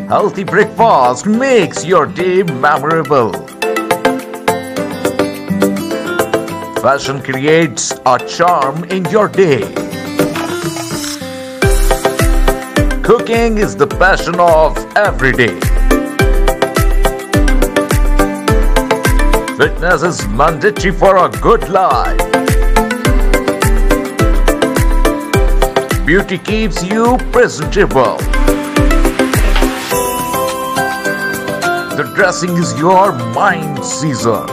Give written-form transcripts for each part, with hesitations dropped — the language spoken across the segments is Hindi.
Healthy breakfast makes your day memorable. Fashion creates a charm in your day. Cooking is the passion of every day. Fitness is mandatory for a good life. Beauty keeps you presentable. The dressing is your mind season.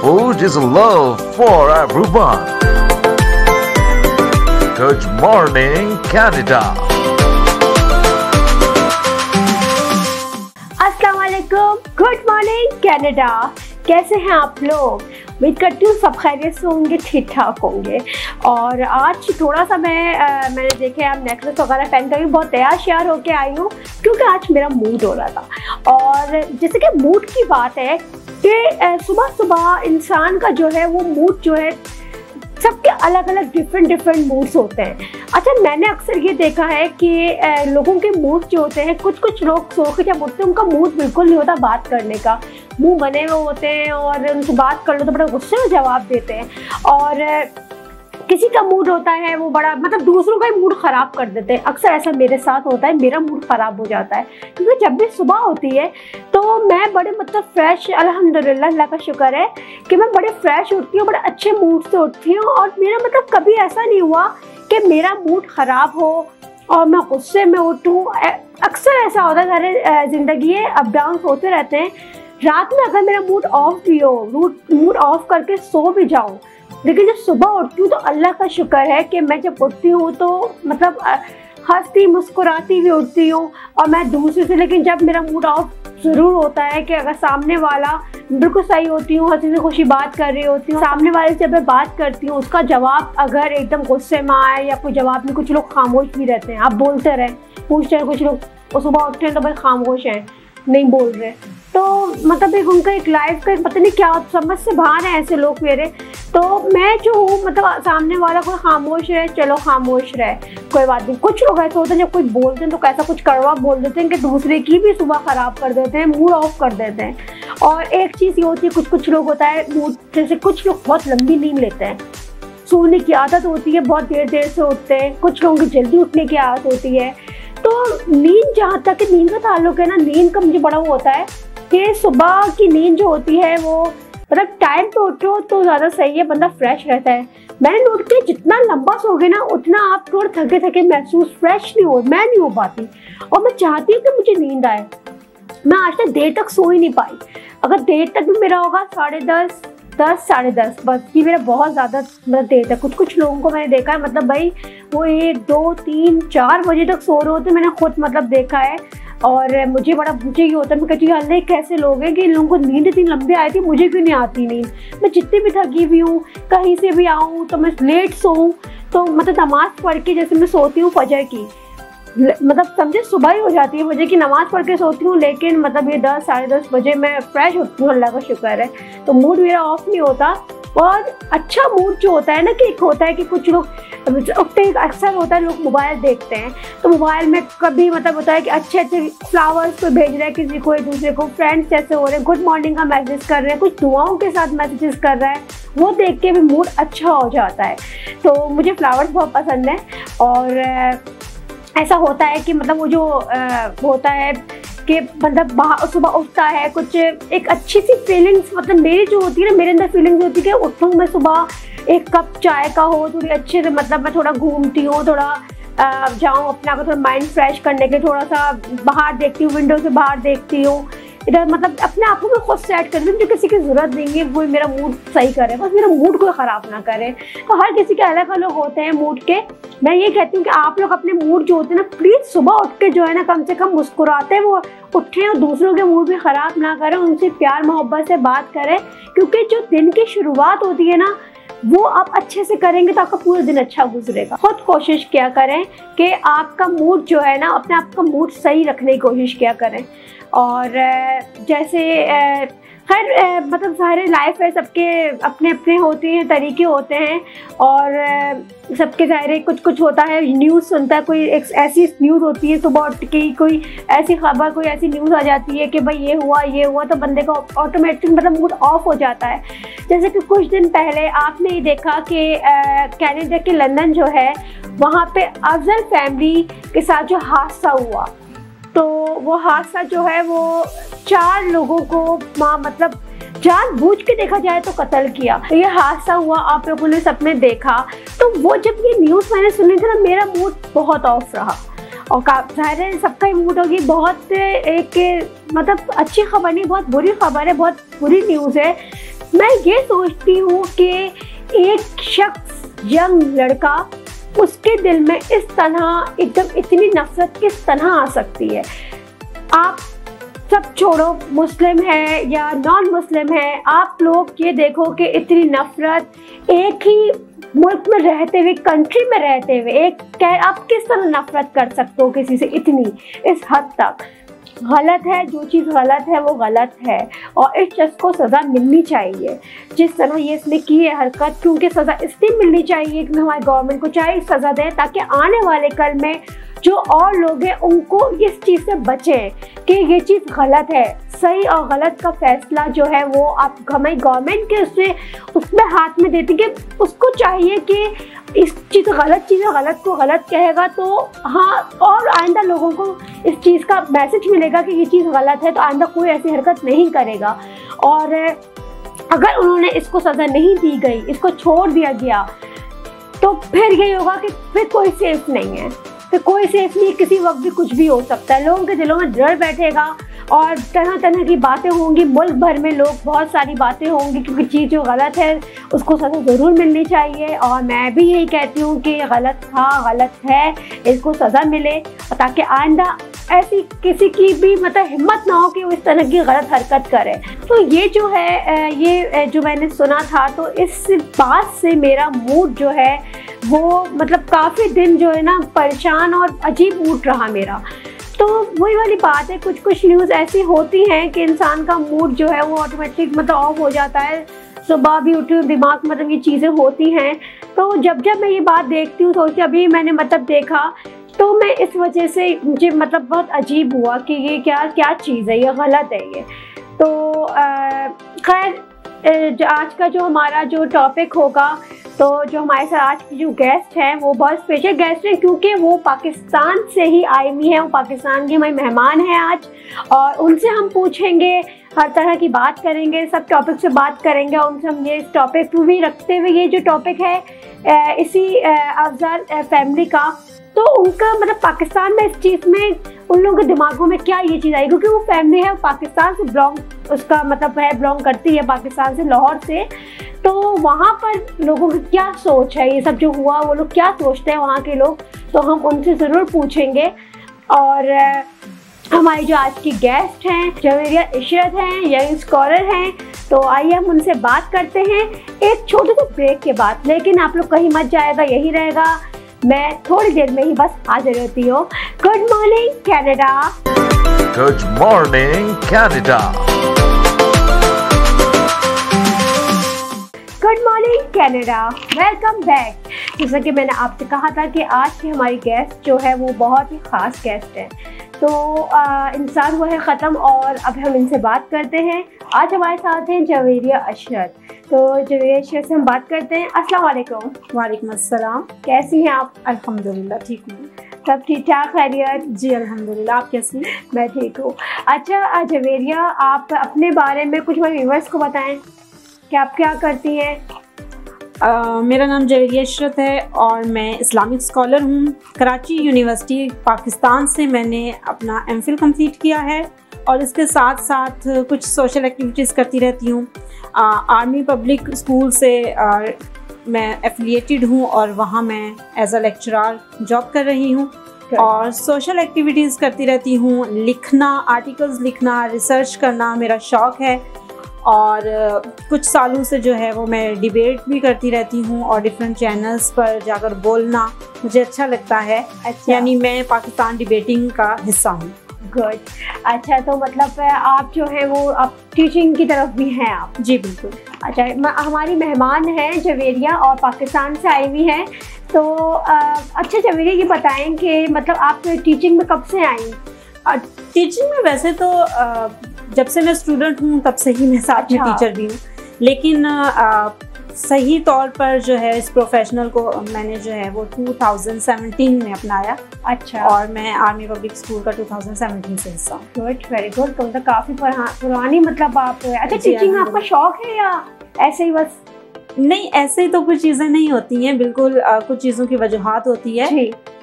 Food is love for everyone. Good morning, Canada. अस्सलाम वालेकुम, गुड मॉर्निंग कनाडा। कैसे हैं आप लोग? उम्मीद करती हूँ सब खैरियत से होंगे, ठीक ठाक होंगे। और आज थोड़ा सा मैंने देखे आप नेकलेस वगैरह पहन कर भी बहुत तैयार श्यार होके आई हूँ, क्योंकि आज मेरा मूड हो रहा था। और जैसे कि मूड की बात है कि सुबह सुबह इंसान का जो है वो मूड जो है सबके अलग अलग डिफरेंट मूड्स होते हैं। अच्छा, मैंने अक्सर ये देखा है कि लोगों के मूड जो होते हैं, कुछ लोग सो के जब उठते हैं उनका मूड बिल्कुल नहीं होता बात करने का, मुंह बने हुए होते हैं और उनसे बात कर लो तो बड़ा गुस्से में जवाब देते हैं। और किसी का मूड होता है वो बड़ा मतलब दूसरों का ही मूड ख़राब कर देते हैं। अक्सर ऐसा मेरे साथ होता है, मेरा मूड ख़राब हो जाता है, क्योंकि जब भी सुबह होती है तो मैं बड़े मतलब फ्रेश, अल्हम्दुलिल्लाह, अल्लाह का शुक्र है कि मैं बड़े फ्रेश उठती हूँ, बड़े अच्छे मूड से उठती हूँ। और मेरा मतलब कभी ऐसा नहीं हुआ कि मेरा मूड ख़राब हो और मैं गुस्से में उठूँ। अक्सर ऐसा होता है, सारे ज़िंदगी है, अप डाउन होते रहते हैं। रात में अगर मेरा मूड ऑफ भी हो, मूड ऑफ करके सो भी जाऊँ, लेकिन जब सुबह उठती हूँ तो अल्लाह का शुक्र है कि मैं जब उठती हूँ तो मतलब हंसती मुस्कुराती भी उठती हूँ। और मैं दूसरे से, लेकिन जब मेरा मूड ऑफ ज़रूर होता है कि अगर सामने वाला बिल्कुल सही होती हूँ, हंसी से खुशी बात कर रही होती हूँ, सामने वाले से जब मैं बात करती हूँ उसका जवाब अगर एकदम गुस्से में आए या कोई जवाब नहीं, कुछ लोग खामोश भी रहते हैं, आप बोलते रहे पूछते हैं, कुछ लोग सुबह उठते हैं तो बस खामोश हैं, नहीं बोल रहे, तो मतलब एक उनका एक लाइफ का पता नहीं क्या समझ से बाहर है ऐसे लोग मेरे। तो मैं जो हूँ मतलब सामने वाला कोई खामोश है, चलो खामोश रहे, कोई बात नहीं। कुछ लोग ऐसे होते हैं जब कोई बोलते हैं तो कैसा कुछ कड़वा बोल देते हैं कि दूसरे की भी सुबह ख़राब कर देते हैं, मूड ऑफ कर देते हैं। और एक चीज़ ये होती है, कुछ लोग होता है मूड, जैसे कुछ लोग बहुत लंबी नींद लेते हैं, सोने की आदत होती है, बहुत देर से उठते हैं, कुछ लोगों की जल्दी उठने की आदत होती है। तो नींद, जहाँ तक नींद का ताल्लुक है ना, नींद का मुझे बड़ा वो होता है कि सुबह की नींद जो होती है वो मतलब टाइम पे उठो तो ज़्यादा सही है, बंदा फ्रेश रहता है। मैंने नोट किया जितना लंबा सोगे ना उतना आप थोड़ा थके थके महसूस, फ्रेश नहीं हो, मैं नहीं हो पाती। और मैं चाहती हूँ कि मुझे नींद आए। मैं आज तक देर तक सो ही नहीं पाई। अगर देर तक भी मेरा होगा 10:30, 10, 10:30, बस ये मेरा बहुत ज़्यादा मतलब देर तक। कुछ लोगों को मैंने देखा है मतलब भाई वो 1, 2, 3, 4 बजे तक सो रहे होते, मैंने खुद मतलब देखा है। और मुझे ये होता है, मैं कहती हूँ अल्लाह कैसे लोग हैं कि इन लोगों को नींद इतनी लंबी आई थी, मुझे क्यों नहीं आती नींद। मैं जितनी भी थकी हुई हूँ, कहीं से भी आऊँ तो मैं लेट सोऊँ, तो मतलब नमाज़ पढ़ के जैसे मैं सोती हूँ फजर की, मतलब समझे सुबह ही हो जाती है, फजर की नमाज़ पढ़ के सोती हूँ, लेकिन मतलब ये 10, 10:30 बजे मैं फ्रेश होती हूँ, अल्लाह का शुक्र है। तो मूड मेरा ऑफ नहीं होता। और अच्छा मूड जो होता है ना, कि एक होता है कि कुछ लोग उठते ही अक्सर होता है लोग मोबाइल देखते हैं, तो मोबाइल में कभी मतलब होता है कि अच्छे फ्लावर्स को भेज रहे हैं किसी को, एक दूसरे को, फ्रेंड्स जैसे हो रहे हैं, गुड मॉर्निंग का मैसेज कर रहे हैं, कुछ दुआओं के साथ मैसेजेस कर रहे हैं, वो देख के भी मूड अच्छा हो जाता है। तो मुझे फ्लावर्स बहुत पसंद है। और ऐसा होता है कि मतलब वो जो होता है कि मतलब सुबह उठता है, कुछ एक अच्छी सी फीलिंग्स, मतलब मेरी जो होती है ना, मेरे अंदर फीलिंग्स होती है कि उठूँ मैं सुबह, एक कप चाय का हो, थोड़ी अच्छे से, मतलब मैं थोड़ा घूमती हूँ, थोड़ा जाऊँ अपना को थोड़ा माइंड फ्रेश करने के लिए, थोड़ा सा बाहर देखती हूँ, विंडो से बाहर देखती हूँ, इधर मतलब अपने आप को मैं खुद सेट कर दूँ, मुझे किसी की ज़रूरत नहीं है वो मेरा मूड सही करे, बस मेरा मूड कोई ख़राब ना करे। तो हर किसी के अलग अलग होते हैं मूड के। मैं ये कहती हूँ कि आप लोग अपने मूड जो होते हैं ना, प्लीज़ सुबह उठ के जो है ना, कम से कम मुस्कुराते वो उठें और दूसरों के मूड भी ख़राब ना करें, उनसे प्यार मोहब्बत से बात करें, क्योंकि जो दिन की शुरुआत होती है ना वो आप अच्छे से करेंगे तो आपका पूरा दिन अच्छा गुजरेगा। खुद कोशिश किया करें कि आपका मूड जो है ना, अपने आप का मूड सही रखने की कोशिश किया करें। और जैसे खैर मतलब सारे लाइफ है, सबके अपने अपने होते हैं, तरीके होते हैं और सबके ज़ाहिर कुछ कुछ होता है। न्यूज़ सुनता है कोई, एक ऐसी न्यूज़ होती है सुबह उठ के कोई ऐसी खबर, कोई ऐसी न्यूज़ आ जाती है कि भाई ये हुआ, तो बंदे का ऑटोमेटिक मतलब मूड ऑफ हो जाता है। जैसे कि कुछ दिन पहले आपने ये देखा कि कनाडा के लंदन जो है वहाँ पे अफजल फैमिली के साथ जो हादसा हुआ, तो वो हादसा जो है वो 4 लोगों को मतलब जानबूझ के देखा जाए तो कत्ल किया। तो ये हादसा हुआ, आप लोगों ने सबने देखा। तो वो जब ये न्यूज़ मैंने सुनी थी ना, मेरा मूड बहुत ऑफ रहा और ज़ाहिर है सबका ही मूड होगी। बहुत एक मतलब अच्छी खबर नहीं, बहुत बुरी खबर है, बहुत बुरी न्यूज़ है। मैं ये सोचती हूँ कि एक शख्स, यंग लड़का, उसके दिल में इस तरह एकदम इतनी नफरत किस तरह आ सकती है। आप सब छोड़ो, मुस्लिम है या नॉन मुस्लिम है, आप लोग ये देखो कि इतनी नफरत एक ही मुल्क में रहते हुए, कंट्री में रहते हुए, आप किस तरह नफरत कर सकते हो किसी से इतनी, इस हद तक। गलत है, जो चीज़ गलत है वो गलत है और इस शख्स को सज़ा मिलनी चाहिए जिस तरह ये इसने की है हरकत। क्योंकि सज़ा इसलिए मिलनी चाहिए कि हमारी गवर्नमेंट को चाहिए सज़ा दे, ताकि आने वाले कल में जो और लोग हैं उनको इस चीज़ से बचें कि ये चीज़ गलत है। सही और गलत का फैसला जो है वो आप हमारी गवर्नमेंट के उसमें हाथ में देती कि उसको चाहिए कि इस चीज़ गलत चीज़ है, गलत को गलत कहेगा तो हाँ, और आइंदा लोगों को इस चीज़ का मैसेज मिलेगा कि ये चीज़ गलत है, तो आइंदा कोई ऐसी हरकत नहीं करेगा। और अगर उन्होंने इसको सज़ा नहीं दी गई, इसको छोड़ दिया गया, तो फिर यही होगा कि फिर कोई सेफ नहीं है, फिर कोई सेफ नहीं, किसी वक्त भी कुछ भी हो सकता है। लोगों के दिलों में डर बैठेगा और तरह तरह की बातें होंगी, मुल्क भर में लोग बहुत सारी बातें होंगी, क्योंकि चीज़ जो गलत है उसको सज़ा ज़रूर मिलनी चाहिए। और मैं भी यही कहती हूँ कि गलत था, गलत है, इसको सज़ा मिले ताकि आइंदा ऐसी किसी की भी मतलब हिम्मत ना हो कि वो इस तरह की गलत हरकत करे। तो ये जो है, ये जो मैंने सुना था, तो इस बात से मेरा मूड जो है वो मतलब काफ़ी दिन जो है ना परेशान और अजीब मूड रहा मेरा। तो वही वाली बात है, कुछ कुछ न्यूज़ ऐसी होती हैं कि इंसान का मूड जो है वो ऑटोमेटिक मतलब ऑफ हो जाता है। सुबह भी उठी दिमाग मतलब ये चीज़ें होती हैं। तो जब मैं ये बात देखती हूँ, सोचती अभी मैंने मतलब देखा, तो मैं इस वजह से मुझे मतलब बहुत अजीब हुआ कि ये क्या चीज़ है, ये गलत है ये। तो खैर आज का जो हमारा जो टॉपिक होगा, तो जो हमारे साथ आज की जो गेस्ट हैं वो बहुत स्पेशल गेस्ट हैं, क्योंकि वो पाकिस्तान से ही आई हुई हैं, वो पाकिस्तान की हमारी मेहमान हैं आज। और उनसे हम पूछेंगे, हर तरह की बात करेंगे, सब टॉपिक से बात करेंगे। और उनसे हम ये इस टॉपिक को भी रखते हुए, ये जो टॉपिक है इसी अफजल फैमिली का, तो उनका मतलब पाकिस्तान में इस चीज़ में उन लोगों के दिमागों में क्या ये चीज़ आई, क्योंकि वो फैमिली है पाकिस्तान से उसका मतलब है बिलोंग करती है पाकिस्तान से, लाहौर से। तो वहाँ पर लोगों की क्या सोच है, ये सब जो हुआ वो लोग क्या सोचते हैं वहाँ के लोग, तो हम उनसे ज़रूर पूछेंगे। और हमारी जो आज की गेस्ट हैं जवेरिया इशरत हैं, यंग स्कॉलर हैं, तो आइए हम उनसे बात करते हैं एक छोटे से ब्रेक के बाद। लेकिन आप लोग कहीं मत जाएगा, यही रहेगा, मैं थोड़ी देर में ही बस हाजिर होती हूँ। Good morning Canada. Good morning Canada. Good morning Canada, welcome back. जैसा कि मैंने आपसे कहा था कि आज की हमारी गेस्ट जो है वो बहुत ही ख़ास गेस्ट है। तो इंसान वो है ख़त्म और अब हम इनसे बात करते हैं। आज हमारे साथ हैं जवेरिया इशरत। तो जवेरिया इशरत से हम बात करते हैं। अस्सलाम वालेकुम। वालेकुम अस्सलाम। कैसी हैं आप? अल्हम्दुलिल्लाह ठीक हूँ। सब ठीक ठाक, खैरियत? जी अल्हम्दुलिल्लाह, आप कैसी हैं? मैं ठीक हूँ। अच्छा जवेरिया, आप अपने बारे में कुछ हमारे व्यूअर्स को बताएं कि आप क्या करती हैं? मेरा नाम जवेरिया इशरत है और मैं इस्लामिक स्कॉलर हूँ। कराची यूनिवर्सिटी पाकिस्तान से मैंने अपना एमफिल कंप्लीट किया है और इसके साथ साथ कुछ सोशल एक्टिविटीज़ करती रहती हूँ। आर्मी पब्लिक स्कूल से मैं एफिलिएटेड हूँ और वहाँ मैं एज अ लेक्चरर जॉब कर रही हूँ और सोशल एक्टिविटीज़ करती रहती हूँ। लिखना, आर्टिकल्स लिखना, रिसर्च करना मेरा शौक़ है और कुछ सालों से जो है वो मैं डिबेट भी करती रहती हूँ और डिफरेंट चैनल्स पर जाकर बोलना मुझे अच्छा लगता है। अच्छा। यानी मैं पाकिस्तान डिबेटिंग का हिस्सा हूँ। गुड। अच्छा, तो मतलब आप जो है वो आप टीचिंग की तरफ भी हैं आप? जी बिल्कुल। अच्छा, हमारी मेहमान हैं जवेरिया और पाकिस्तान से आई हुई हैं। तो अच्छा जवेरिया, ये बताएं कि मतलब आप टीचिंग में कब से आई? टीचिंग में वैसे तो जब से मैं स्टूडेंट हूँ तब से ही मैं साथ में टीचर भी हूँ, लेकिन सही तौर पर जो है इस प्रोफेशनल को मैंने जो है वो 2017 में अपनाया। अच्छा। और मैं आर्मी पब्लिक स्कूल का 2017 से हिस्सा हूँ। Good, very good. तो मतलब काफ़ी पुरानी मतलब आप। अच्छा, टीचिंग आपका शौक है या ऐसे ही बस? नहीं, ऐसे ही तो कुछ चीज़ें नहीं होती हैं, बिल्कुल कुछ चीज़ों की वजूहात होती है,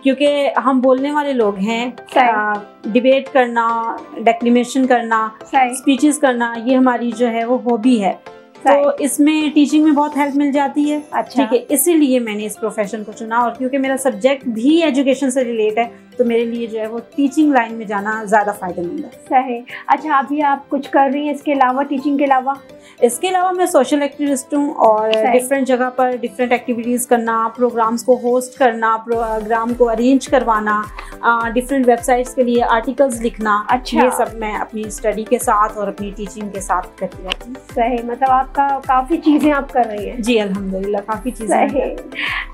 क्योंकि हम बोलने वाले लोग हैं। डिबेट करना, डेक्लेमेशन करना, स्पीचेस करना, ये हमारी जो है वो हॉबी है, तो इसमें टीचिंग में बहुत हेल्प मिल जाती है। अच्छा। ठीक है, इसीलिए मैंने इस प्रोफेशन को चुना, और क्योंकि मेरा सब्जेक्ट भी एजुकेशन से रिलेट है तो मेरे लिए जो है वो टीचिंग लाइन में जाना ज़्यादा फायदेमंद है। सही। अच्छा, अभी आप कुछ कर रही हैं इसके अलावा, टीचिंग के अलावा? इसके अलावा मैं सोशल एक्टिविस्ट हूँ और डिफरेंट जगह पर डिफरेंट एक्टिविटीज़ करना, प्रोग्राम्स को होस्ट करना, प्रोग्राम को अरेंज करवाना, डिफरेंट वेबसाइट्स के लिए आर्टिकल्स लिखना। अच्छा। ये सब मैं अपनी स्टडी के साथ और अपनी टीचिंग के साथ करती रहती हूँ। सही, मतलब आपका काफ़ी चीज़ें आप कर रही हैं। जी अल्हम्दुलिल्लाह, काफ़ी चीज़ें।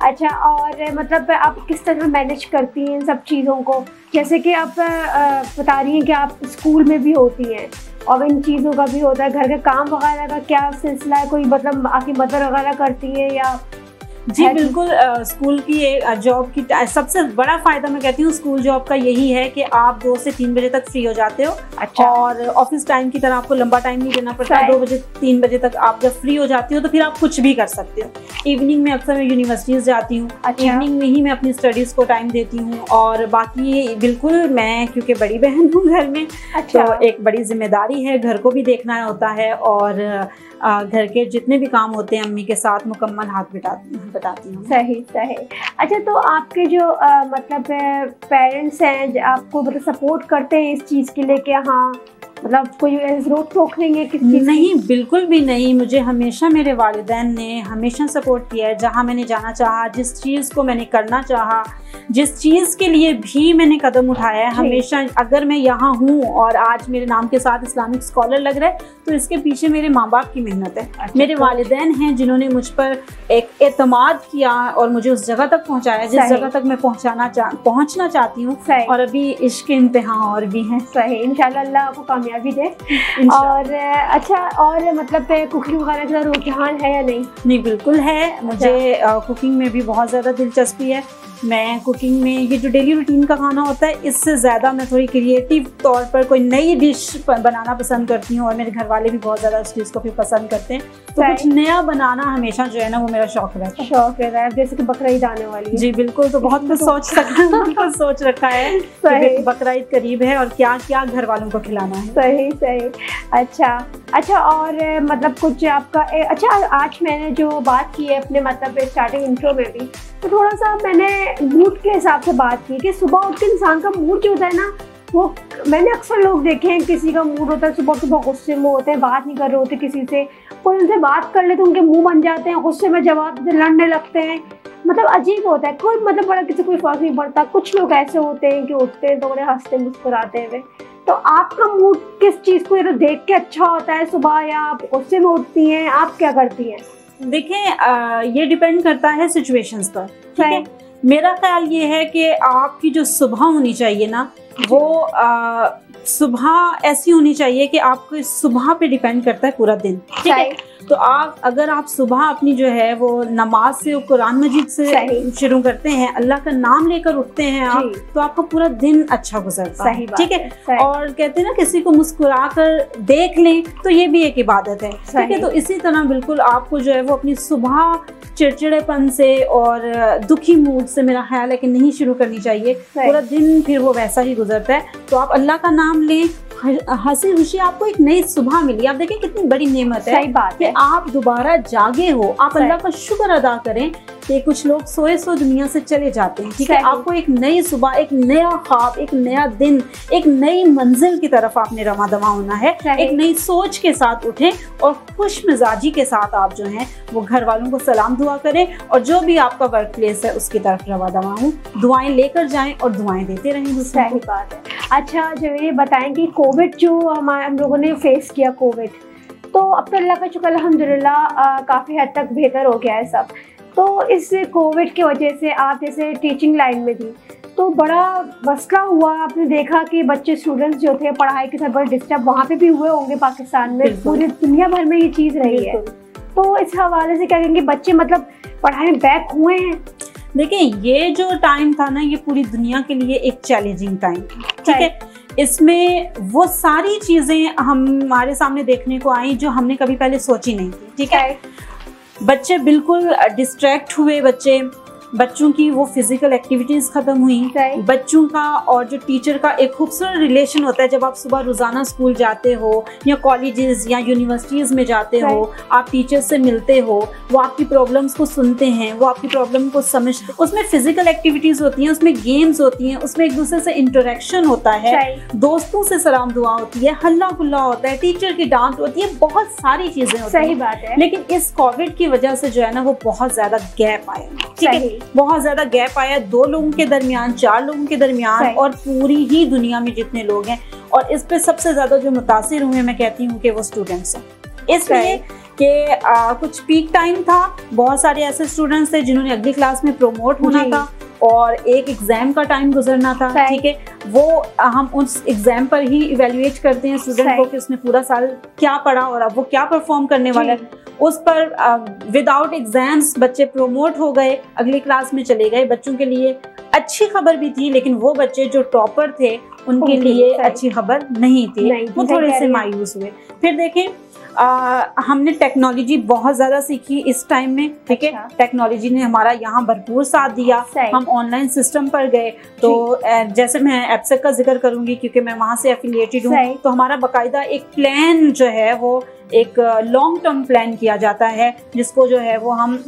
अच्छा, और मतलब आप किस तरह मैनेज करती हैं इन सब चीज़ों को? जैसे कि आप बता रही हैं कि आप स्कूल में भी होती हैं और इन चीज़ों का भी होता है, घर के काम वगैरह का क्या सिलसिला है? कोई मतलब आपकी मदर वगैरह करती है या? जी बिल्कुल, स्कूल की जॉब की सबसे बड़ा फ़ायदा मैं कहती हूँ स्कूल जॉब का यही है कि आप 2 से 3 बजे तक फ्री हो जाते हो। अच्छा। और ऑफिस टाइम की तरह आपको लंबा टाइम नहीं देना पड़ता। 2 बजे 3 बजे तक आप जब फ्री हो जाती हो तो फिर आप कुछ भी कर सकते हो। इवनिंग में अक्सर मैं यूनिवर्सिटीज़ जाती हूँ। अच्छा। इवनिंग में ही मैं अपनी स्टडीज़ को टाइम देती हूँ, और बाकी बिल्कुल मैं क्योंकि बड़ी बहन हूँ घर में। अच्छा। तो एक बड़ी जिम्मेदारी है, घर को भी देखना होता है, और घर के जितने भी काम होते हैं अम्मी के साथ मुकम्मल हाथ बटाती हूँ। सही सही। अच्छा, तो आपके जो मतलब पेरेंट्स हैं आपको मतलब सपोर्ट करते हैं इस चीज़ के लिए कि हाँ मतलब कोई रोक टोक नहीं है किस चीज़? नहीं, बिल्कुल भी नहीं। मुझे हमेशा मेरे वालिदैन ने हमेशा सपोर्ट किया है। जहाँ मैंने जाना चाहा, जिस चीज़ को मैंने करना चाहा, जिस चीज़ के लिए भी मैंने कदम उठाया है, हमेशा अगर मैं यहाँ हूँ और आज मेरे नाम के साथ इस्लामिक स्कॉलर लग रहा है तो इसके पीछे मेरे माँ बाप की मेहनत है। अच्छा, मेरे वालिदैन हैं जिन्होंने मुझ पर एक एतमाद किया और मुझे उस जगह तक पहुँचाया जिस जगह तक मैं पहुँचना चाहती हूँ। और अभी इश्क इम्तिहान और भी हैं। सही, इंशाल्लाह अल्लाह आपको कामयाबी दे। और अच्छा, और मतलब कुकिंग वगैरह का रुझान है या नहीं? नहीं, बिल्कुल है। मुझे कुकिंग में भी बहुत ज़्यादा दिलचस्पी है। मैं कुकिंग में ये जो डेली रूटीन का खाना होता है इससे ज़्यादा मैं थोड़ी क्रिएटिव तौर पर कोई नई डिश बनाना पसंद करती हूँ, और मेरे घर वाले भी बहुत ज़्यादा उस चीज़ को भी पसंद करते हैं। तो कुछ नया बनाना हमेशा जो है ना वो मेरा शौक रहता है। शौक रहता है, जैसे कि बकरा ईद आने वाली है। जी बिल्कुल, तो बहुत कुछ सोच रखा है कि बकरा ईद करीब है और क्या क्या घर वालों को खिलाना है। सही सही। अच्छा, और मतलब कुछ आपका अच्छा, आज मैंने जो बात की है अपने मतलब स्टार्टिंग इंट्रो में भी, तो थोड़ा सा मैंने मूड के हिसाब से बात की कि सुबह उठ के इंसान का मूड जो होता है ना, वो मैंने अक्सर लोग देखे हैं, किसी का मूड होता है सुबह सुबह गुस्से में होते हैं, बात नहीं कर रहे होते किसी से, कोई उनसे बात कर ले तो उनके मुंह बन जाते हैं, गुस्से में जवाब से लड़ने लगते हैं। मतलब अजीब होता है, कोई मतलब बड़ा किसी कोई फर्क नहीं पड़ता। कुछ लोग ऐसे होते हैं कि उठते हैं तो उन्हें हंसते मुस्कुराते हुए। तो आपका मूड किस चीज़ को तो देख के अच्छा होता है सुबह, या आप गुस्से में उठती हैं, आप क्या करती हैं? देखें, ये डिपेंड करता है सिचुएशंस पर। ठीक है, मेरा ख्याल ये है कि आपकी जो सुबह होनी चाहिए ना वो सुबह ऐसी होनी चाहिए कि आपको सुबह पे डिपेंड करता है पूरा दिन। ठीक है, तो अगर आप सुबह अपनी जो है वो नमाज से, कुरान मजीद से शुरू करते हैं, अल्लाह का नाम लेकर उठते हैं आप, तो आपका पूरा दिन अच्छा गुजरता है। ठीक है, और कहते हैं ना किसी को मुस्कुरा कर देख लें तो ये भी एक इबादत है। ठीक है, तो इसी तरह बिल्कुल आपको जो है वो अपनी सुबह चिड़चिड़ेपन से और दुखी मूड से मेरा ख्याल है कि नहीं शुरू करनी चाहिए। पूरा दिन फिर वो वैसा ही गुजरता है। तो आप अल्लाह का नाम लें, हंसी खुशी, आपको एक नई सुबह मिली। आप देखें कितनी बड़ी नेमत है। सही बात कि आप दोबारा जागे हो, आप अल्लाह का शुक्र अदा करें कि कुछ लोग सोए सो दुनिया से चले जाते हैं। ठीक है, आपको एक नई सुबह, एक नया ख्वाब, एक नया दिन, एक नई मंजिल की तरफ आपने रवा दवा होना है। एक नई सोच के साथ उठें और खुश मिजाजी के साथ आप जो हैं वो घर वालों को सलाम दुआ करें, और जो भी आपका वर्क प्लेस है उसकी तरफ रवा दवा हूँ, दुआएं लेकर जाएं और दुआएं देते रहें। सही बात है। अच्छा, जो ये बताएं कि कोविड जो हम लोगों ने फेस किया कोविड, तो अब तो अल्लाह का शुक्र अल्हम्दुलिल्लाह काफ़ी हद तक बेहतर हो गया है सब। तो इस कोविड की वजह से आप जैसे टीचिंग लाइन में थी तो बड़ा मसला हुआ, आपने देखा कि बच्चे स्टूडेंट्स जो थे पढ़ाई के साथ बड़े डिस्टर्ब वहाँ पे भी हुए होंगे पाकिस्तान में, पूरी दुनिया भर में ये चीज़ रही है। तो इस हवाले से क्या कहेंगे, बच्चे मतलब पढ़ाई में बैक हुए हैं? देखिए, ये जो टाइम था ना, ये पूरी दुनिया के लिए एक चैलेंजिंग टाइम, ठीक है। इसमें वो सारी चीज़ें हमारे सामने देखने को आई जो हमने कभी पहले सोची नहीं थी, ठीक है। बच्चे बिल्कुल डिस्ट्रैक्ट हुए, बच्चों की वो फिजिकल एक्टिविटीज खत्म हुई, बच्चों का और जो टीचर का एक खूबसूरत रिलेशन होता है। जब आप सुबह रोजाना स्कूल जाते हो या कॉलेजेस या यूनिवर्सिटीज में जाते हो, आप टीचर से मिलते हो, वो आपकी प्रॉब्लम्स को सुनते हैं, वो आपकी प्रॉब्लम को समझते हैं। उसमें फिजिकल एक्टिविटीज होती हैं, उसमें गेम्स होती हैं, उसमें एक दूसरे से इंटरेक्शन होता है, दोस्तों से सलाम दुआ होती है, हल्ला गुल्ला होता है, टीचर की डांट होती है, बहुत सारी चीजें होती हैं। सही बात है। लेकिन इस कोविड की वजह से जो है ना, वो बहुत ज्यादा गैप आया, ठीक है, बहुत ज्यादा गैप आया 2 लोगों के दरमियान, 4 लोगों के दरमियान और पूरी ही दुनिया में जितने लोग हैं। और इस पे सबसे ज्यादा जो मुतासिर हुए, मैं कहती हूँ कि वो स्टूडेंट्स हैं, इसलिए कि कुछ पीक टाइम था, बहुत सारे ऐसे स्टूडेंट्स थे जिन्होंने अगली क्लास में प्रमोट होना था और एक एग्जाम का टाइम गुजरना था, ठीक है। वो हम उस एग्जाम पर ही इवेल्युएट करते हैं स्टूडेंट को कि उसने पूरा साल क्या पढ़ा और अब वो क्या परफॉर्म करने वाला है। उस पर विदाउट एग्जाम्स बच्चे प्रमोट हो गए, अगली क्लास में चले गए। बच्चों के लिए अच्छी खबर भी थी, लेकिन वो बच्चे जो टॉपर थे उनके लिए अच्छी खबर नहीं थी, वो थोड़े से मायूस हुए। फिर देखें, हमने टेक्नोलॉजी बहुत ज़्यादा सीखी इस टाइम में, ठीक है। टेक्नोलॉजी ने हमारा यहाँ भरपूर साथ दिया, हम ऑनलाइन सिस्टम पर गए। तो जैसे मैं एप्सेक का जिक्र करूँगी क्योंकि मैं वहाँ से एफिलिएटेड हूँ, तो हमारा बाकायदा एक प्लान जो है वो एक लॉन्ग टर्म प्लान किया जाता है, जिसको जो है वो हम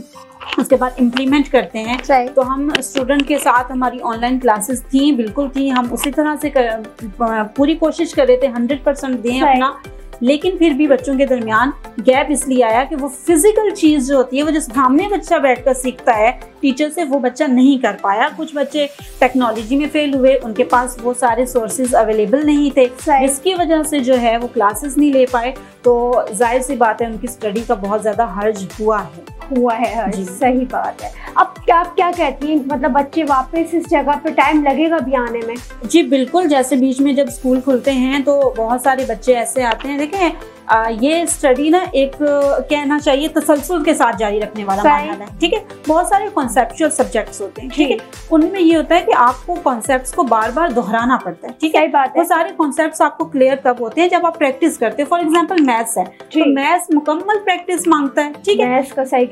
उसके बाद इम्प्लीमेंट करते हैं। तो हम स्टूडेंट के साथ हमारी ऑनलाइन क्लासेस थी, बिल्कुल थी, हम उसी तरह से पूरी कोशिश कर रहे थे 100% दें अपना। लेकिन फिर भी बच्चों के दरमियान गैप इसलिए आया कि वो फिजिकल चीज़ जो होती है, वो जो सामने बच्चा बैठकर सीखता है टीचर से, वो बच्चा नहीं कर पाया। कुछ बच्चे टेक्नोलॉजी में फेल हुए, उनके पास वो सारे सोर्सेज अवेलेबल नहीं थे, जिसकी वजह से जो है वो क्लासेस नहीं ले पाए। तो जाहिर सी बात है, उनकी स्टडी का बहुत ज़्यादा हर्ज हुआ है। सही बात है। अब आप क्या कहती हैं, मतलब बच्चे वापस इस जगह पे टाइम लगेगा भी आने में? जी बिल्कुल, जैसे बीच में जब स्कूल खुलते हैं तो बहुत सारे बच्चे ऐसे आते हैं। देखें, ये स्टडी ना एक कहना चाहिए तसलसल के साथ जारी रखने वाला मामला है, ठीक है। बहुत सारे कॉन्सेप्चुअल सब्जेक्ट्स होते हैं, ठीक है। उनमें ये होता है कि आपको कॉन्सेप्ट्स को बार बार दोहराना पड़ता है, ठीक है। वो सारे कॉन्सेप्ट्स आपको क्लियर तब होते हैं जब आप प्रैक्टिस करते हैं। फॉर एग्जाम्पल मैथ्स है, तो मैथ्स मुकम्मल प्रैक्टिस मांगता है, ठीक है,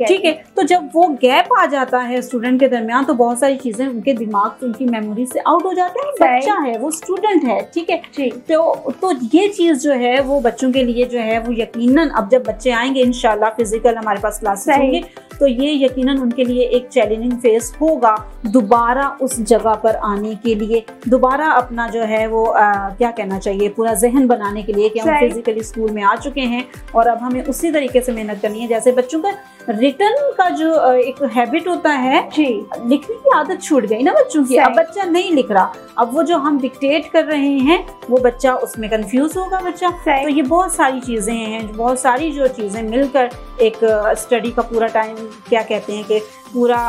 ठीक है। तो जब वो गैप आ जाता है स्टूडेंट के दरमियान, तो बहुत सारी चीजें उनके दिमाग से, उनकी मेमोरी से आउट हो जाते हैं। बच्चा है, वो स्टूडेंट है, ठीक है। तो ये चीज जो है वो बच्चों के लिए जो है वो यकीनन, अब जब बच्चे आएंगे इंशाल्लाह फिजिकल हमारे पास क्लासेस होंगे, तो ये यकीनन उनके लिए एक चैलेंजिंग फेस होगा दोबारा उस जगह पर आने के लिए, दोबारा अपना जो है वो क्या कहना चाहिए, पूरा जहन बनाने के लिए कि हम फिजिकली स्कूल में आ चुके हैं और अब हमें उसी तरीके से मेहनत करनी है। जैसे बच्चों का रिटर्न का जो एक हैबिट होता है, लिखने की आदत छूट गई ना बच्चों की, अब बच्चा नहीं लिख रहा, अब वो जो हम डिक्टेट कर रहे हैं वो बच्चा उसमें कंफ्यूज होगा बच्चा। तो ये बहुत सारी चीजें हैं, बहुत सारी जो चीजें मिलकर एक स्टडी का पूरा टाइम, क्या कहते हैं कि पूरा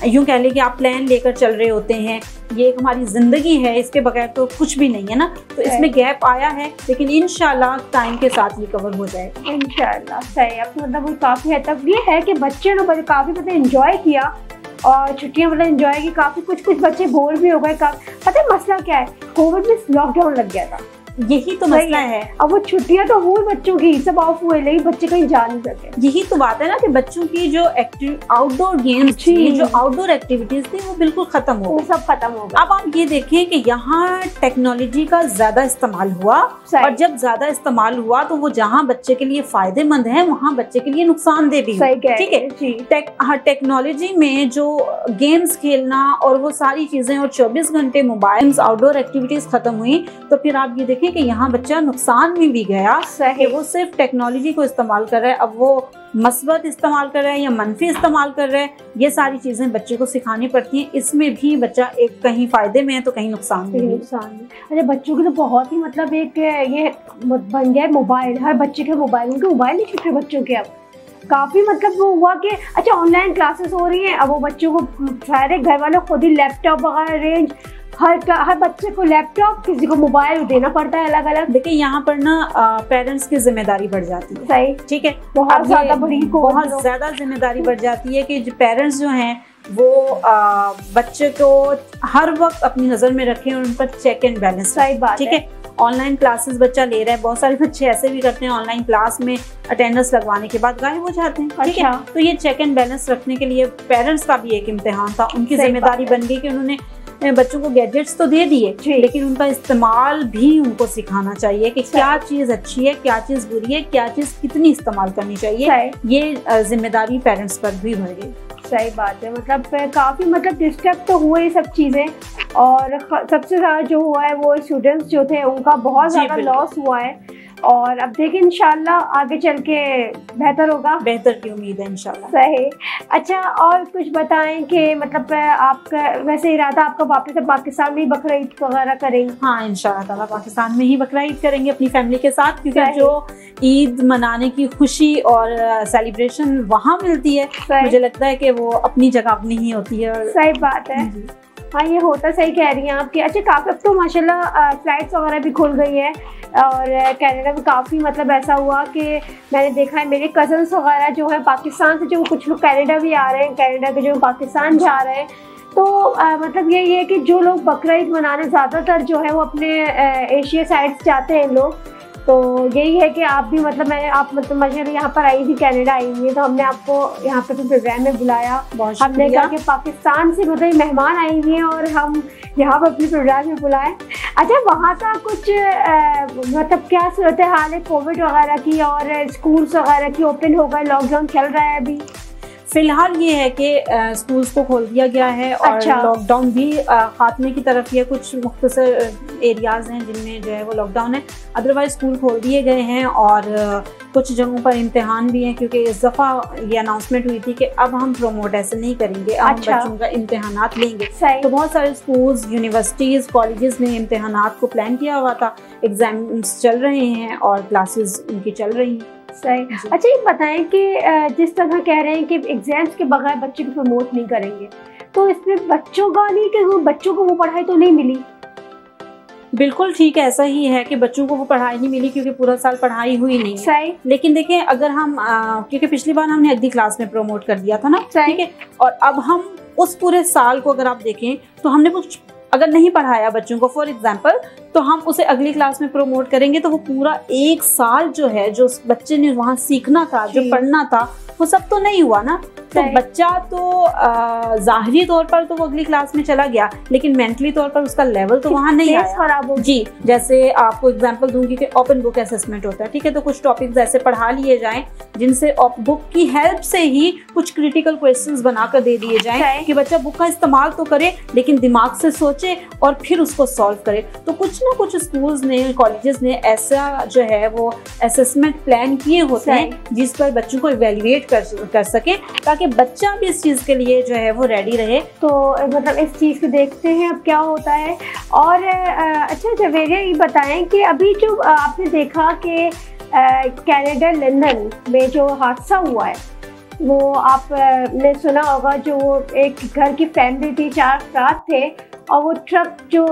यूं कह लें कि आप प्लान लेकर चल रहे होते हैं। ये एक हमारी जिंदगी है, इसके बगैर तो कुछ भी नहीं है ना। तो इसमें गैप आया है, लेकिन इंशाल्लाह टाइम के साथ ये कवर हो जाएगा इंशाल्लाह। सही, अब मतलब काफ़ी हद तक ये है कि बच्चे ने काफ़ी मतलब एंजॉय किया और छुट्टियां मतलब एंजॉय की, काफ़ी कुछ बच्चे बोर भी हो गए। पता है मसला क्या है, कोविड में लॉकडाउन लग गया था, यही तो मसला है। अब वो छुट्टियां तो हुई बच्चों की, सब ऑफ हुए, लेकिन बच्चे कहीं जा नहीं सके। यही तो बात है ना कि बच्चों की जो आउटडोर गेम्स थी, जो आउटडोर एक्टिविटीज थी, वो बिल्कुल खत्म हो गई, सब खत्म हो गया। अब आप ये देखें कि यहाँ टेक्नोलॉजी का ज्यादा इस्तेमाल हुआ, और जब ज्यादा इस्तेमाल हुआ तो वो जहाँ बच्चे के लिए फायदेमंद है वहाँ बच्चे के लिए नुकसानदेह भी है, ठीक है। टेक्नोलॉजी में जो गेम्स खेलना और वो सारी चीजें और 24 घंटे मोबाइल, आउटडोर एक्टिविटीज खत्म हुई, तो फिर आप ये कि यहाँ बच्चा नुकसान में भी गया है, वो सिर्फ टेक्नोलॉजी को इस्तेमाल कर रहा है। अब वो मस्बत इस्तेमाल कर रहा है या मनफी इस्तेमाल कर रहा है, ये सारी चीज़ें बच्चे को सिखानी पड़ती हैं। इसमें भी बच्चा एक कहीं फ़ायदे में है तो कहीं नुकसान में है। अच्छा, बच्चों की तो बहुत ही मतलब एक ये बन गया मोबाइल, हर बच्चे के मोबाइल, उनके मोबाइल नहीं छूट रहे बच्चों के। अब काफ़ी मतलब वो हुआ कि अच्छा ऑनलाइन क्लासेस हो रही हैं, अब वो बच्चों को सारे घर वाले खुद ही लैपटॉप वगैरह अरेंज, हर बच्चे को लैपटॉप, किसी को मोबाइल देना पड़ता है अलग अलग। देखिए यहाँ पर ना पेरेंट्स की जिम्मेदारी बढ़ जाती है। सही, ठीक है, बहुत ज़्यादा जिम्मेदारी बढ़ जाती है कि जो पेरेंट्स जो हैं वो बच्चे को हर वक्त अपनी नज़र में रखें और उन पर चेक एंड बैलेंस। सही बात, ठीक है। ऑनलाइन क्लासेस बच्चा ले रहा है, बहुत सारे बच्चे ऐसे भी करते हैं ऑनलाइन क्लास में अटेंडेंस लगवाने के बाद गायब हो जाते हैं। ठीक है, तो ये चेक एंड बैलेंस रखने के लिए पेरेंट्स का भी एक इम्तिहान था, उनकी जिम्मेदारी बन गई कि उन्होंने बच्चों को गैजेट्स तो दे दिए लेकिन उनका इस्तेमाल भी उनको सिखाना चाहिए कि क्या चीज़ अच्छी है, क्या चीज़ बुरी है, क्या चीज़ कितनी इस्तेमाल करनी चाहिए। ये जिम्मेदारी पेरेंट्स पर भी बढ़ गई। सही बात है, मतलब काफ़ी मतलब डिस्टर्ब तो हुए ये सब चीज़ें, और सबसे ज़्यादा जो हुआ है वो स्टूडेंट्स जो थे उनका बहुत ज़्यादा लॉस हुआ है। और अब देखिए इंशाल्लाह आगे चल के बेहतर होगा, बेहतर की उम्मीद है इंशाल्लाह। सही। अच्छा, और कुछ बताएं कि मतलब आपका वैसे इरादा आपका वापस से पाकिस्तान में ही बकरा ईद वगैरह करेंगे? हाँ इंशाल्लाह ताला पाकिस्तान में ही बकरा ईद करेंगे अपनी फैमिली के साथ, क्योंकि जो ईद मनाने की खुशी और सेलिब्रेशन वहाँ मिलती है, मुझे लगता है कि वो अपनी जगह अपनी ही होती है। सही बात है, हाँ ये होता, सही कह रही हैं आपकी। अच्छा, काफ़ी अब तो माशाल्लाह फ्लाइट्स वगैरह भी खुल गई है, और कनाडा में काफ़ी मतलब ऐसा हुआ कि मैंने देखा है मेरे कज़न्स वगैरह जो है पाकिस्तान से, जो कुछ लोग कनाडा भी आ रहे हैं, कनाडा के जो पाकिस्तान जा रहे हैं, तो मतलब यही है कि जो लोग बकरा ईद मनाने ज़्यादातर जो है वो अपने एशिया साइड जाते हैं लोग। तो यही है कि आप भी मतलब आप मतलब मुझे यहाँ पर आई थी, कनाडा आई हुई है, तो हमने आपको यहाँ पे तो प्रोग्राम में बुलाया। हमने कहा कि पाकिस्तान से मतलब मेहमान आई हुई हैं और हम यहाँ पर अपने प्रोग्राम में बुलाए। अच्छा, वहाँ का कुछ मतलब क्या सूरत हाल है कोविड वगैरह की, और स्कूल्स वगैरह की ओपन हो गए, लॉकडाउन चल रहा है अभी? फिलहाल ये है कि स्कूल्स को खोल दिया गया है और लॉकडाउन भी खात्मे की तरफ ही है। कुछ मुख्तसर एरियाज़ हैं जिनमें जो है वो लॉकडाउन है, अदरवाइज स्कूल खोल दिए गए हैं। और कुछ जगहों पर इम्तिहान भी हैं, क्योंकि इस दफ़ा ये अनाउंसमेंट हुई थी कि अब हम प्रोमोट ऐसे नहीं करेंगे, अब बच्चों का इम्तिहानात लेंगे। तो बहुत सारे स्कूल्स, यूनिवर्सिटीज़, कॉलेजेस ने इम्तिहानात को प्लान किया हुआ था, एग्जाम्स चल रहे हैं और क्लासेस उनकी चल रही हैं। सही। अच्छा, ये बताएं कि जिस तरह कह रहे हैं कि एग्जाम्स के बगैर बच्चे को प्रमोट नहीं करेंगे, तो इसमें बच्चों का नहीं कि वो बच्चों को वो पढ़ाई तो नहीं मिली? बिल्कुल ठीक है, ऐसा ही है कि बच्चों को वो पढ़ाई नहीं मिली क्योंकि पूरा साल पढ़ाई हुई नहीं है। सही। लेकिन देखें, अगर हम क्योंकि पिछली बार हमने अगली क्लास में प्रमोट कर दिया था ना, ठीक है, और अब हम उस पूरे साल को अगर आप देखें तो हमने कुछ अगर नहीं पढ़ाया बच्चों को, फॉर एग्जाम्पल, तो हम उसे अगली क्लास में प्रमोट करेंगे तो वो पूरा एक साल जो है, जो बच्चे ने वहाँ सीखना था, जो पढ़ना था, वो सब तो नहीं हुआ ना। तो बच्चा तो ज़ाहिरी तौर पर तो वो अगली क्लास में चला गया, लेकिन मेंटली तौर पर उसका लेवल तो वहाँ नहीं आया। खराब हो। जी, जैसे आपको एग्जांपल दूंगी कि ओपन बुक असेसमेंट होता है, ठीक है, तो कुछ टॉपिक्स ऐसे पढ़ा लिए जाएं जिनसे बुक की हेल्प से ही कुछ क्रिटिकल क्वेश्चंस बनाकर दे दिए जाएं कि बच्चा बुक का इस्तेमाल तो करे लेकिन दिमाग से सोचे और फिर उसको सॉल्व करे। तो कुछ ना कुछ स्कूल्स ने, कॉलेजेस ने ऐसा जो है वो असेसमेंट प्लान किए होते हैं जिस पर बच्चों को इवेल्युएट कर सके, ताकि बच्चा भी इस चीज़ के लिए जो है वो रेडी रहे। तो मतलब इस चीज़ को देखते हैं अब क्या होता है। और अच्छा जवेरिया, ये बताएं कि अभी जो आपने देखा कि कनाडा लंदन में जो हादसा हुआ है, वो आपने सुना होगा, जो एक घर की फैमिली थी, 4 अफराद थे, और वो ट्रक जो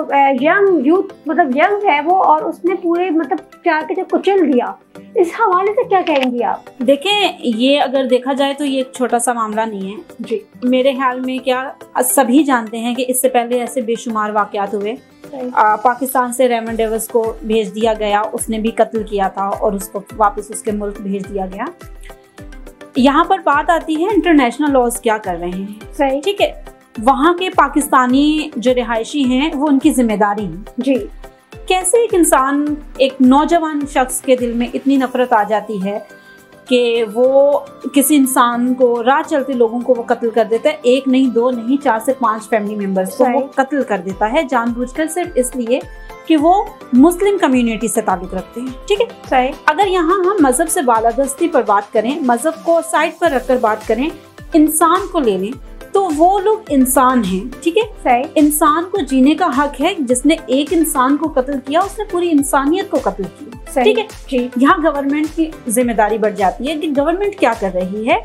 यंग यूथ मतलब यंग है वो, और उसने पूरे मतलब कार के जो कुचल दिया। इस हवाले से क्या कहेंगे आप? देखें, ये अगर देखा जाए तो ये एक छोटा सा मामला नहीं है जी। मेरे ख्याल में क्या सभी जानते हैं कि इससे पहले ऐसे बेशुमार वाक़यात हुए। पाकिस्तान से रेमंड डेविस को भेज दिया गया, उसने भी कत्ल किया था और उसको वापस उसके मुल्क भेज दिया गया। यहाँ पर बात आती है इंटरनेशनल लॉज क्या कर रहे हैं। सही, ठीक है, वहाँ के पाकिस्तानी जो रिहायशी हैं वो उनकी जिम्मेदारी है। जी। कैसे एक इंसान, एक नौजवान शख्स के दिल में इतनी नफरत आ जाती है कि वो किसी इंसान को, राह चलते लोगों को वो कत्ल कर देता है। 1 नहीं, 2 नहीं, 4 से 5 फैमिली मेंबर्स को वो कत्ल कर देता है जानबूझकर, सिर्फ इसलिए कि वो मुस्लिम कम्युनिटी से ताल्लुक रखते हैं। ठीक है, सही। अगर यहाँ हम मजहब से बालादस्ती पर बात करें, मजहब को साइड पर रखकर बात करें, इंसान को ले लें, तो वो लोग इंसान हैं। ठीक है, सही। इंसान को जीने का हक है। जिसने एक इंसान को कत्ल किया, उसने पूरी इंसानियत को कत्ल किया। ठीक है जी। यहाँ गवर्नमेंट की जिम्मेदारी बढ़ जाती है कि गवर्नमेंट क्या कर रही है,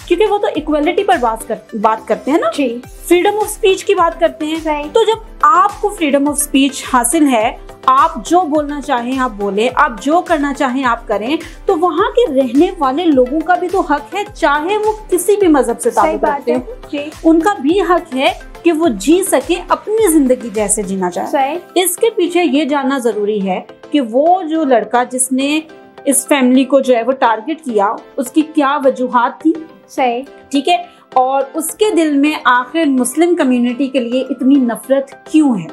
क्योंकि वो तो इक्वलिटी पर बात करते हैं ना जी, फ्रीडम ऑफ स्पीच की बात करते हैं। तो जब आपको फ्रीडम ऑफ स्पीच हासिल है, आप जो बोलना चाहें आप बोले, आप जो करना चाहें आप करें, तो वहाँ के रहने वाले लोगों का भी तो हक है, चाहे वो किसी भी मजहब से ताल्लुक रखते हैं, उनका भी हक है कि वो जी सके अपनी जिंदगी जैसे जीना चाहे। इसके पीछे ये जानना जरूरी है कि वो जो लड़का जिसने इस फैमिली को जो है वो टारगेट किया, उसकी क्या वजूहात थी। सही। ठीक है, और उसके दिल में आखिर मुस्लिम कम्युनिटी के लिए इतनी नफरत क्यों है।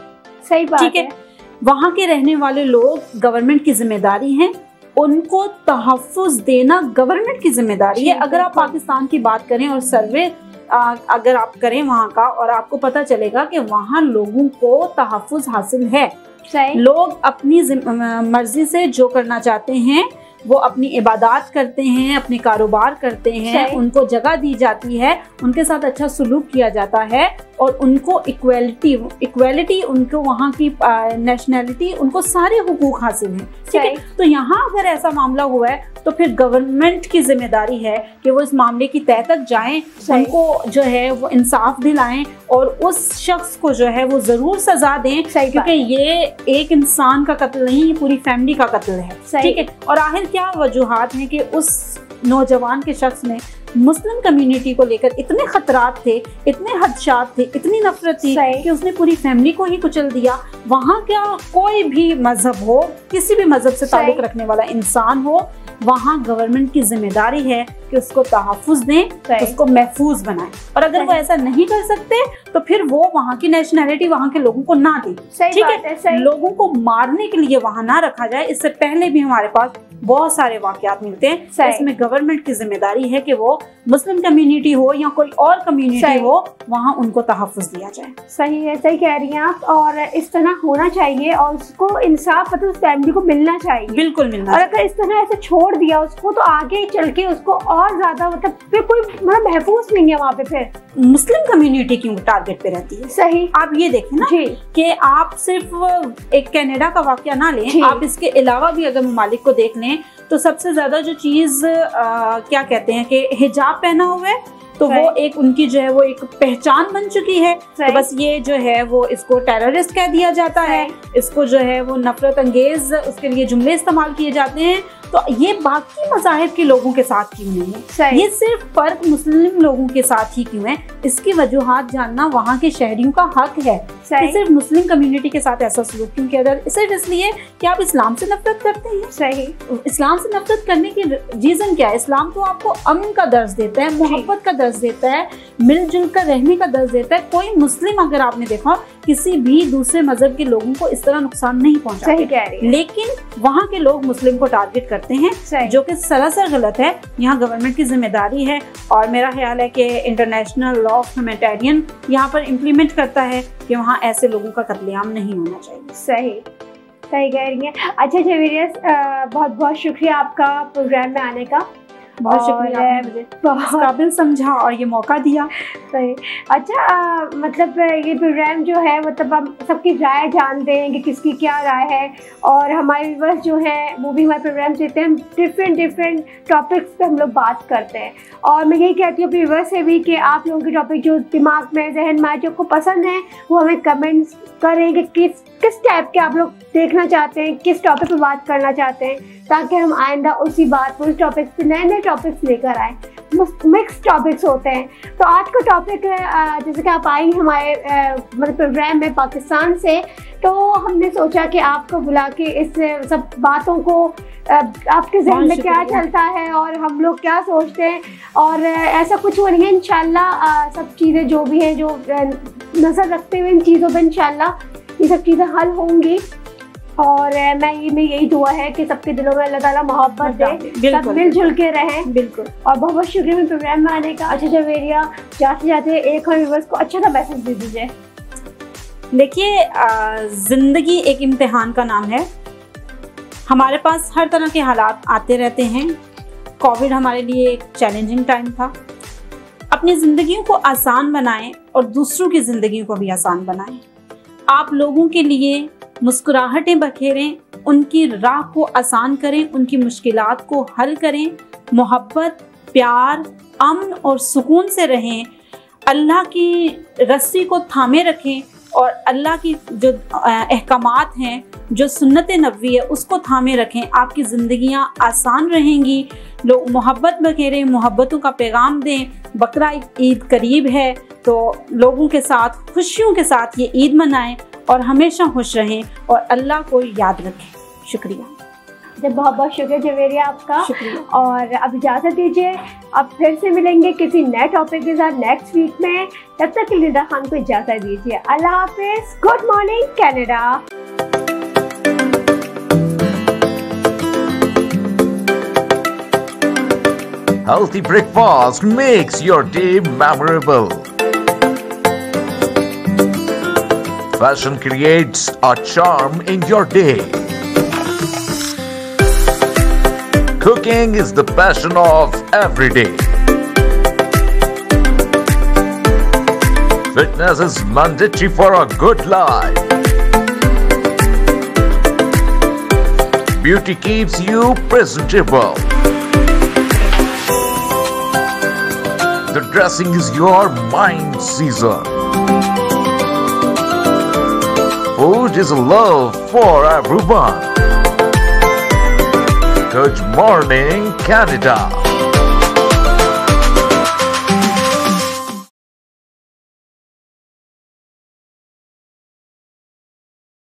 सही बात ठीक है, वहाँ के रहने वाले लोग, गवर्नमेंट की जिम्मेदारी है उनको तहफ्फुज़ देना, गवर्नमेंट की जिम्मेदारी है। अगर आप पाकिस्तान की बात करें और सर्वे अगर आप करें वहाँ का, और आपको पता चलेगा कि वहाँ लोगों को तहफ्फुज़ हासिल है। लोग अपनी मर्जी से जो करना चाहते हैं वो अपनी इबादत करते हैं, अपने कारोबार करते हैं, उनको जगह दी जाती है, उनके साथ अच्छा सलूक किया जाता है, और उनको इक्वलिटी उनको वहाँ की नेशनैलिटी, उनको सारे हुकूक हासिल हैं। ठीक है, तो यहाँ अगर ऐसा मामला हुआ है तो फिर गवर्नमेंट की जिम्मेदारी है कि वो इस मामले की तह तक जाएं, उनको जो है वो इंसाफ दिलाएं और उस शख्स को जो है वो जरूर सजा दें, क्योंकि ये एक इंसान का कत्ल नहीं, ये पूरी फैमिली का कत्ल है। ठीक है, और आखिर क्या वजूहात हैं कि उस नौजवान के शख्स ने मुस्लिम कम्युनिटी को लेकर इतने खतरात थे, इतने हदशात थे, इतनी नफरत थी कि उसने पूरी फैमिली को ही कुचल दिया। वहाँ क्या कोई भी मजहब हो, किसी भी मजहब से ताल्लुक रखने वाला इंसान हो, वहाँ गवर्नमेंट की जिम्मेदारी है कि उसको तहफ्फुज़ दें, उसको महफूज बनाएं। और अगर वो ऐसा नहीं कर सकते तो फिर वो वहाँ की नेशनैलिटी वहाँ के लोगों को ना दें। ठीक है, लोगों को मारने के लिए वहाँ ना रखा जाए। इससे पहले भी हमारे पास बहुत सारे वाकयात मिलते हैं। इसमें गवर्नमेंट की जिम्मेदारी है कि वो मुस्लिम कम्युनिटी हो या कोई और कम्युनिटी हो, वहाँ उनको तहफ्फुज़ दिया जाए। सही है, सही कह रही हैं आप, और इस तरह होना चाहिए और उसको इंसाफ मतलब उस फैमिली को मिलना चाहिए, बिल्कुल मिलना। और अगर इस तरह ऐसे छोड़ दिया उसको तो आगे चल के उसको और ज्यादा मतलब फिर कोई मतलब महफूज नहीं है वहाँ पे, फिर मुस्लिम कम्युनिटी क्यों टारगेट पे रहती है। सही, आप ये देखें ना कि आप सिर्फ एक कनाडा का वाकया ना लें, आप इसके अलावा भी अगर ममालिक को देख लें तो सबसे ज्यादा जो चीज क्या कहते हैं कि हिजाब पहना हुआ है, तो वो एक उनकी जो है वो एक पहचान बन चुकी है। तो बस ये जो है वो इसको टेररिस्ट कह दिया जाता है, इसको जो है वो नफरत अंगेज उसके लिए जुमले इस्तेमाल किए जाते हैं। तो ये बाकी मज़ाहिब के लोगों के साथ क्यों नहीं है, ये सिर्फ फर्क मुस्लिम लोगों के साथ ही क्यों है, इसकी वजूहात जानना वहाँ के शहरियों का हक है। सिर्फ मुस्लिम कम्युनिटी के साथ ऐसा सलूक क्यों किया जाता है, सिर्फ इसलिए कि आप इस्लाम से नफरत करते हैं। सही, इस्लाम से नफरत करने की रीजन क्या है? इस्लाम तो आपको अमन का दर्ज देता है, मोहब्बत का दर्ज देता है, मिलजुल कर रहने का दर्ज देता है। कोई मुस्लिम अगर आपने देखा किसी भी दूसरे मजहब के लोगों को इस तरह नुकसान नहीं पहुंचाते, लेकिन वहाँ के लोग मुस्लिम को टारगेट करते हैं, जो कि सरासर गलत है। यहाँ गवर्नमेंट की जिम्मेदारी है, और मेरा ख्याल है कि इंटरनेशनल लॉ ऑफ ह्यूमैनिटेरियन यहाँ पर इम्प्लीमेंट करता है कि वहाँ ऐसे लोगों का कत्लेआम नहीं होना चाहिए। सही, सही कह रही हैं। अच्छा जवेरिया, बहुत बहुत शुक्रिया आपका प्रोग्राम में आने का, बहुत शुक्रिया, मुझे बहुत काबिल समझा और ये मौका दिया। सही। अच्छा मतलब ये प्रोग्राम जो है मतलब हम सबकी राय जानते हैं कि किसकी क्या राय है, और हमारे व्यूअर्स जो हैं वो भी हमारे प्रोग्राम देते हैं, डिफरेंट टॉपिक्स पे हम लोग बात करते हैं। और मैं यही कहती हूँ व्यूअर्स से भी कि आप लोगों के टॉपिक जो दिमाग में जहन में जो आपको पसंद है वो हमें कमेंट्स करें कि किस टाइप के आप लोग देखना चाहते हैं, किस टॉपिक पे बात करना चाहते हैं, ताकि हम आइंदा उसी बात पर उस टॉपिक पे नए टॉपिक्स लेकर आए। मिक्स टॉपिक्स होते हैं। तो आज का टॉपिक है जैसे कि आप आई हमारे मतलब प्रोग्राम में पाकिस्तान से, तो हमने सोचा कि आपको बुला के इस सब बातों को आपके जहन में क्या चलता है और हम लोग क्या सोचते हैं, और ऐसा कुछ हो नहीं है। इंशाल्लाह सब चीज़ें जो भी हैं, जो नज़र रखते हुए इन चीज़ों पर इंशाल्लाह ये सब चीज़ें हल होंगी। और मैं यही दुआ है कि सबके दिलों में अल्लाह ताला मोहब्बत दे, सब मिलजुल के रहें। बिल्कुल। और बहुत बहुत शुक्रिया में प्रोग्राम में आने का। अच्छा जवेरिया, जाते जाते एक और व्यूअर्स को अच्छा सा मैसेज दे दीजिए। देखिए, ज़िंदगी एक इम्तिहान का नाम है। हमारे पास हर तरह के हालात आते रहते हैं। कोविड हमारे लिए एक चैलेंजिंग टाइम था। अपनी ज़िंदगियों को आसान बनाएं और दूसरों की ज़िंदगी को भी आसान बनाएं। आप लोगों के लिए मुस्कुराहटें बखेरें, उनकी राह को आसान करें, उनकी मुश्किलात को हल करें, मोहब्बत, प्यार, अमन और सुकून से रहें, अल्लाह की रस्सी को थामे रखें और अल्लाह की जो अहकामात हैं, जो सुन्नत नबवी है, उसको थामे रखें। आपकी ज़िंदगियां आसान रहेंगी। लोग मोहब्बत बखेरें, मोहब्बतों का पैगाम दें। बकरा ईद करीब है तो लोगों के साथ खुशियों के साथ ये ईद मनाएं और हमेशा खुश रहें और अल्लाह को याद रखें। शुक्रिया। बहुत बहुत शुक्रिया जवेरिया आपका। शुक्रिया। और अब इजाज़त दीजिए, अब फिर से मिलेंगे किसी नए टॉपिक के साथ नेक्स्ट वीक में। तब तक के लिए निदा खान को इजाज़त दीजिए। अल्लाह हाफिज़। Good morning Canada. Healthy breakfast makes your day memorable. Fashion creates a charm in your day. Cooking is the passion of every day. Fitness is mandatory for a good life. Beauty keeps you presentable. The dressing is your mind season. Food is love for everyone. Good morning, Canada.